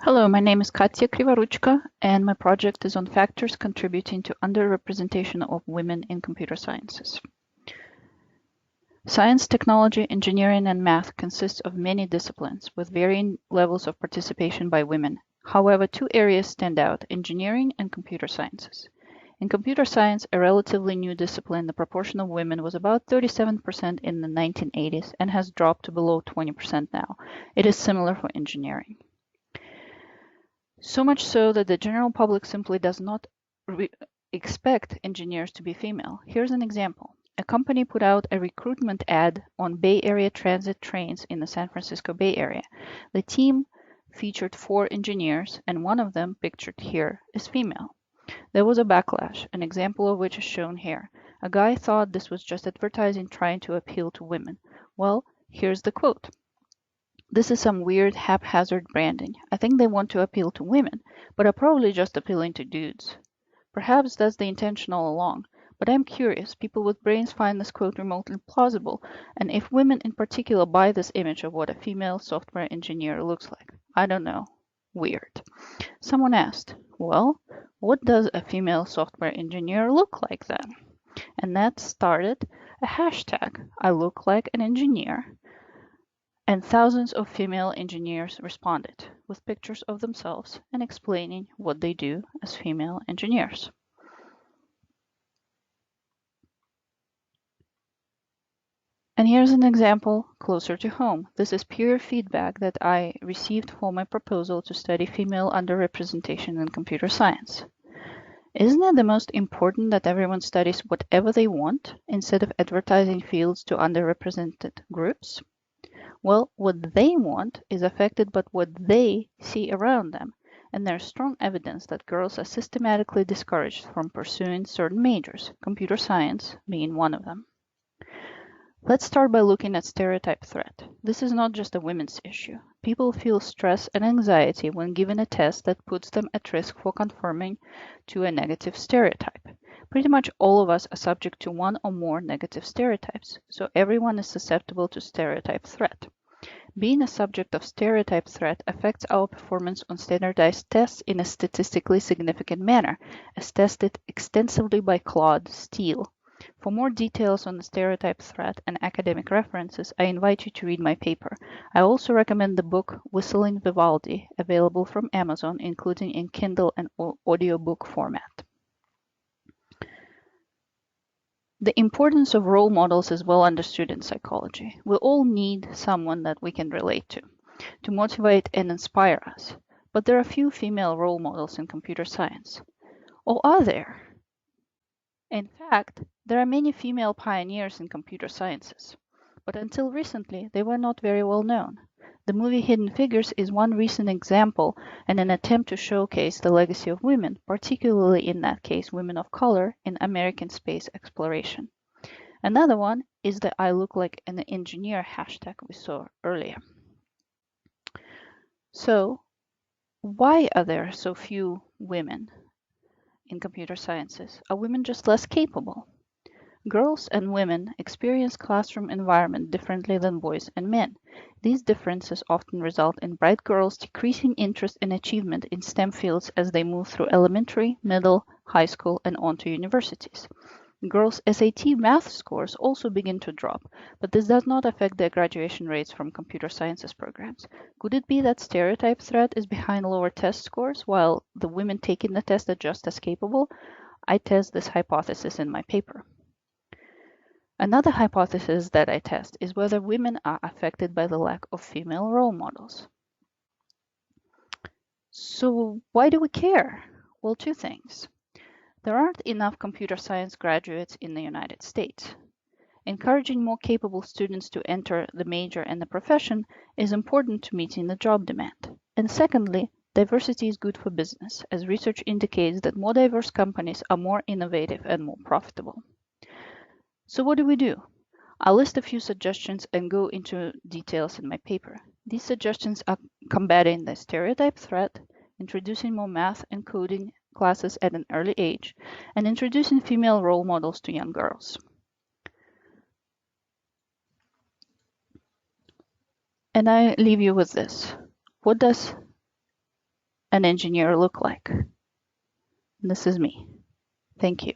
Hello, my name is Katya Krivoruchka, and my project is on factors contributing to underrepresentation of women in computer sciences. Science, technology, engineering, and math consist of many disciplines with varying levels of participation by women. However, two areas stand out: engineering and computer sciences. In computer science, a relatively new discipline, the proportion of women was about 37% in the 1980s and has dropped to below 20% now. It is similar for engineering. So much so that the general public simply does not expect engineers to be female. Here's an example. A company put out a recruitment ad on Bay Area transit trains in the San Francisco Bay Area. The team featured 4 engineers, and one of them, pictured here, is female. There was a backlash, an example of which is shown here. A guy thought this was just advertising trying to appeal to women. Well, here's the quote. "This is some weird haphazard branding. I think they want to appeal to women, but are probably just appealing to dudes. Perhaps that's the intention all along, but I'm curious. People with brains find this quote remotely plausible, and if women in particular buy this image of what a female software engineer looks like. I don't know. Weird." Someone asked, well, what does a female software engineer look like then? And that started a hashtag, I look like an engineer. And thousands of female engineers responded with pictures of themselves and explaining what they do as female engineers. And here's an example closer to home. This is peer feedback that I received for my proposal to study female underrepresentation in computer science. Isn't it the most important that everyone studies whatever they want instead of advertising fields to underrepresented groups? Well, what they want is affected by what they see around them, and there's strong evidence that girls are systematically discouraged from pursuing certain majors, computer science being one of them. Let's start by looking at stereotype threat. This is not just a women's issue. People feel stress and anxiety when given a test that puts them at risk for conforming to a negative stereotype. Pretty much all of us are subject to one or more negative stereotypes, so everyone is susceptible to stereotype threat. Being a subject of stereotype threat affects our performance on standardized tests in a statistically significant manner, as tested extensively by Claude Steele. For more details on the stereotype threat and academic references, I invite you to read my paper. I also recommend the book Whistling Vivaldi, available from Amazon, including in Kindle and audiobook format. The importance of role models is well understood in psychology. We all need someone that we can relate to motivate and inspire us. But there are few female role models in computer science. Or are there? In fact, there are many female pioneers in computer sciences. But until recently, they were not very well known. The movie Hidden Figures is one recent example and an attempt to showcase the legacy of women, particularly in that case women of color, in American space exploration. Another one is the I look like an engineer hashtag we saw earlier. So, why are there so few women in computer sciences? Are women just less capable? Girls and women experience classroom environment differently than boys and men. These differences often result in bright girls decreasing interest and achievement in STEM fields as they move through elementary, middle, high school, and on to universities. Girls' SAT math scores also begin to drop, but this does not affect their graduation rates from computer sciences programs. Could it be that stereotype threat is behind lower test scores, while the women taking the test are just as capable? I test this hypothesis in my paper. Another hypothesis that I test is whether women are affected by the lack of female role models. So why do we care? Well, two things. There aren't enough computer science graduates in the United States. Encouraging more capable students to enter the major and the profession is important to meeting the job demand. And secondly, diversity is good for business, as research indicates that more diverse companies are more innovative and more profitable. So what do we do? I'll list a few suggestions and go into details in my paper. These suggestions are combating the stereotype threat, introducing more math and coding classes at an early age, and introducing female role models to young girls. And I leave you with this. What does an engineer look like? This is me. Thank you.